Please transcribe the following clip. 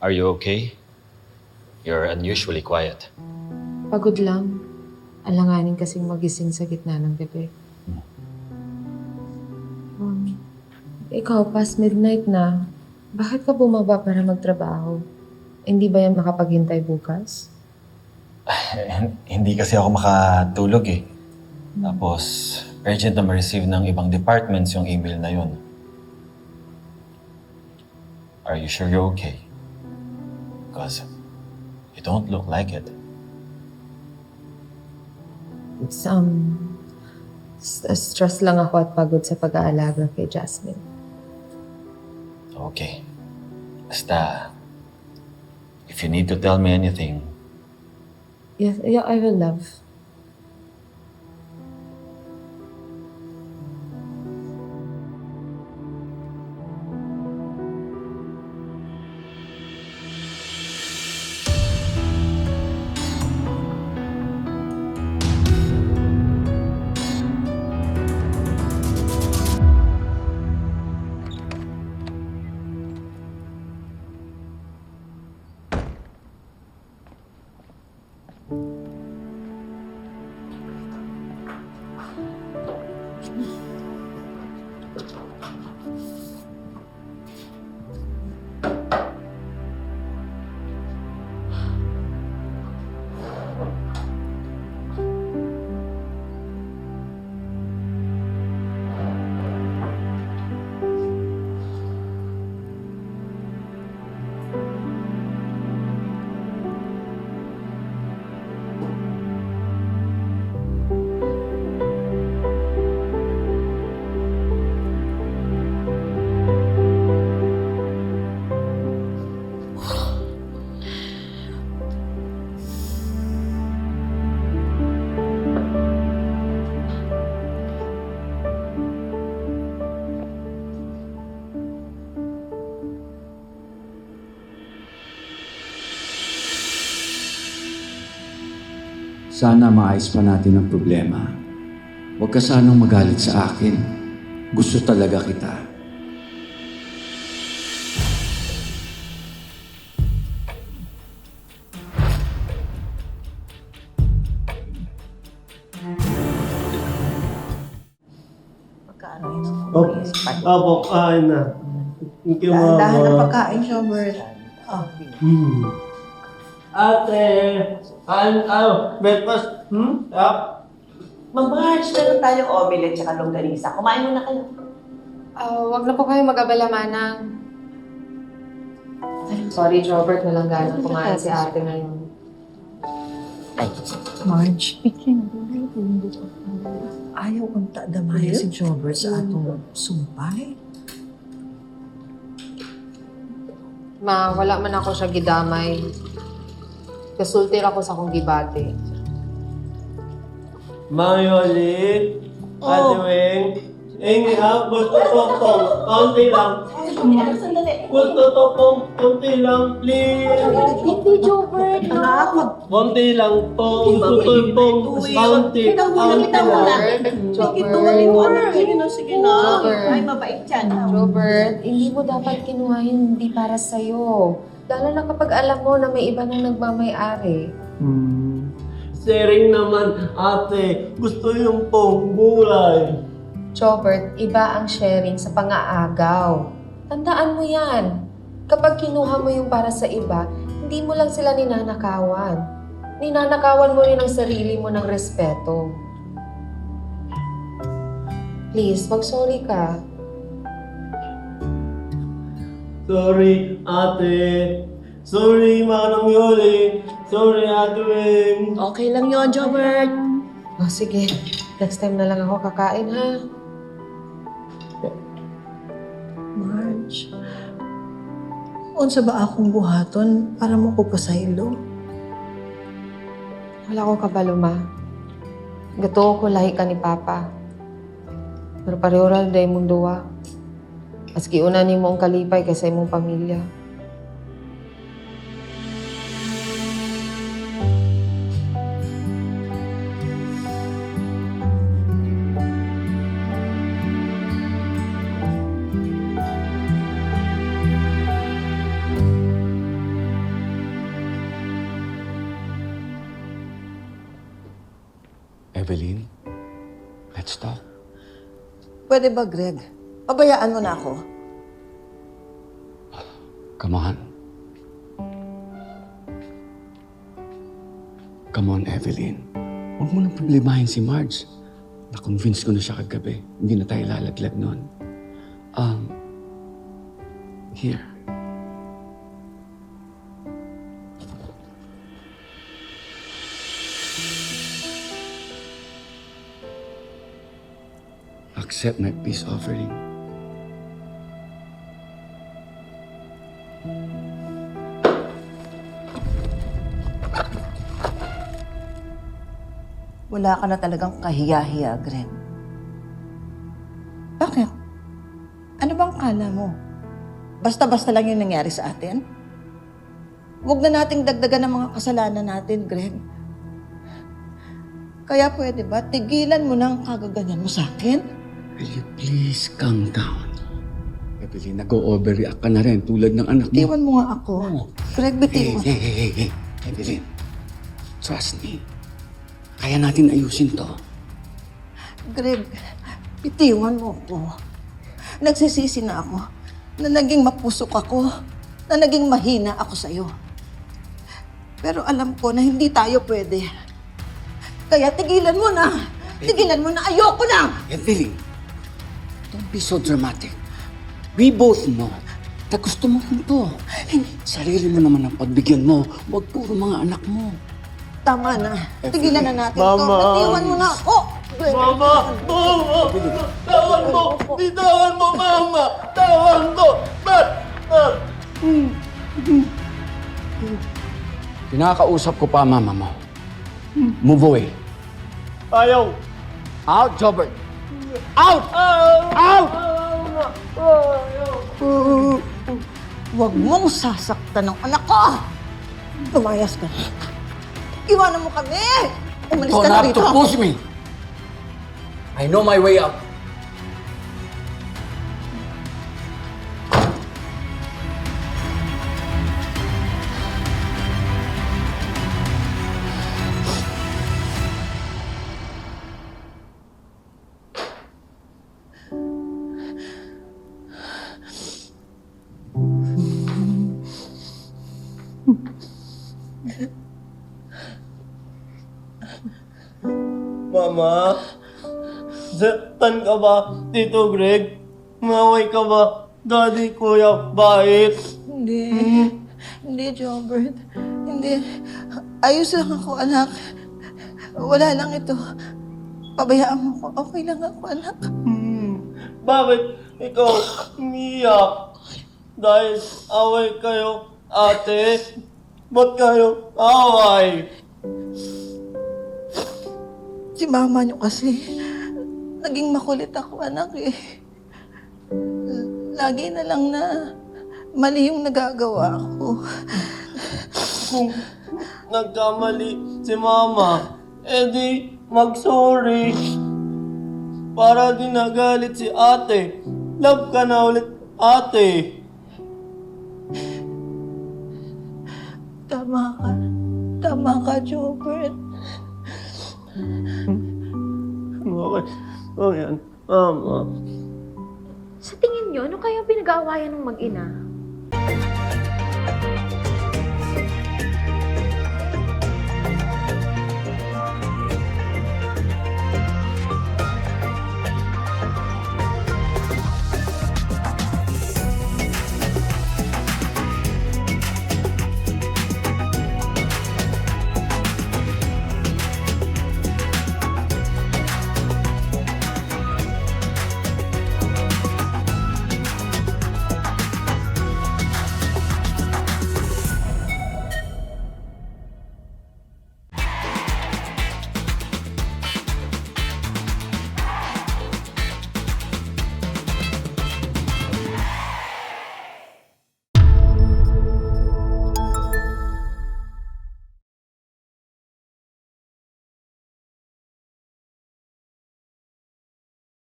Are you okay? You're unusually quiet. Pagod lang. Alanganin kasing magising sa gitna ng gabi. Ikaw, past midnight na. Bakit ka bumaba para magtrabaho? Hindi ba yan makapaghintay bukas? Hindi kasi ako makatulog eh. Tapos, urgent na ma-receive ng ibang departments yung email na yun. Are you sure you're okay? Because you don't look like it. Stress lang ako at pagod sa pag-aalaga kay Jasmine. Okay. Basta, if you need to tell me anything, Yes, yeah, I will, love. Sana maayos pa natin ang problema. Huwag ka sanang magalit sa akin. Gusto talaga kita. Opo, kain na. Thank you, Mama. Dahan na pagkain, Shobert. Ate, breakfast. Mag-March, meron tayong omelette at longganisa. Kumain muna kayo. Wag na po kayo mag-abala, Manang. Sorry, Robert, nalang kumain si ate ngayon. Marge, ayaw kong damaya si Jobert sa atong sumpay. Ma, wala man ako siya gidamay. Kasultir ako sa kong gibate. Mayoli, Ate Weng, gusto ko pong, konti lang. Gusto ko pong, konti lang, please. Hindi, Jobert, no. Konti lang po, gusto ko pong, konti lang. Sige na. Ay, mabait yan. Robert, hindi mo dapat kinuha yun hindi para sa'yo. Lalo na kapag alam mo na may iba nang nagmamay-ari. Sharing naman, ate. Gusto yung pong gulay. Robert, iba ang sharing sa pang-aagaw. Tandaan mo yan. Kapag kinuha mo yung para sa iba, hindi mo lang sila ninanakawan. Ninanakawan mo rin ang sarili mo ng respeto. Please, mag-sorry ka. Sorry, ate. Sorry, Manang Yoli. Sorry, Ate Weng. Okay lang yun, Jobert. Oh, sige. Next time na lang ako kakain, ha? Marge, unsa ba akong buhaton para mo ko pasaylo? Wala ko kabalo, ma. Gato ko lahi ka ni Papa. Pero pareho rin dahil mong duwa. Maski una ni mo ang kalipay kaysa imong pamilya. Evelyn, let's talk. Pwede ba, Greg? Pabayaan mo na ako. Come on. Come on, Evelyn. Huwag mo nang problemahin si Marge. Na-convince ko na siya kagabi. Hindi na tayo lalaglag nun. Here. Accept my peace offering. Wala ka na talagang kahiya-hiya, Greg. Bakit? Ano bang kala mo? Basta-basta lang yung nangyari sa atin? Huwag na nating dagdagan ng mga kasalanan natin, Greg. Kaya pwede ba, tigilan mo na ang kagaganyan mo sa akin? Will you please calm down? Evelyn, nag-o-overreact ka na rin tulad ng anak mo. Bitiwan mo nga ako. Greg, Hey, bitiwan. hey. Evelyn, trust me. Kaya natin ayusin to. Greg, bitiwan mo ako. Nagsisisi na ako na naging mapusok ako, na naging mahina ako sa'yo. Pero alam ko na hindi tayo pwede. Kaya tigilan mo na! Tigilan mo na! Ayoko na! Evelyn, don't be so dramatic. We both know na gusto mo rin to. Sarili mo naman ang pagbigyan mo. Huwag puro mga anak mo. Tama na. Tigilan na natin to. Mama. Bitiwan mo na ako! Greg, Mama! Mama! Tawan mo! Bitawan mo, Mama! Tawan mo! Kinakausap ko pa mama mo. Move away. Ayaw! Out, Jobert! Out! Out! Huwag mong sasaktan ng anak ko! Lumayas ka. Iwanan mo kami! Umalis Don't ka na have rito. to push me. I know my way out. Mama? Zaktan ka ba, Tito Greg? Maway ka ba, Daddy, Kuya, Bait? Hindi. Hindi, Jobert. Hindi. Ayos lang ako, anak. Wala lang ito. Pabayaan mo ko. Okay lang ako, anak. Bakit ikaw umiyak? Dahil away kayo, ate? Ba't kayo away? Si mama niyo kasi, naging makulit ako, anak eh. Lagi na lang na mali yung nagagawa ko. Kung nagkamali si Mama, edi mag-sorry. Para di nagalit si ate. Love ka na ulit, ate. Tama ka. Tama ka, Jobert. Okay. O yan, Mama. Sa tingin niyo, ano kaya pinag-aawayan ng mag-ina?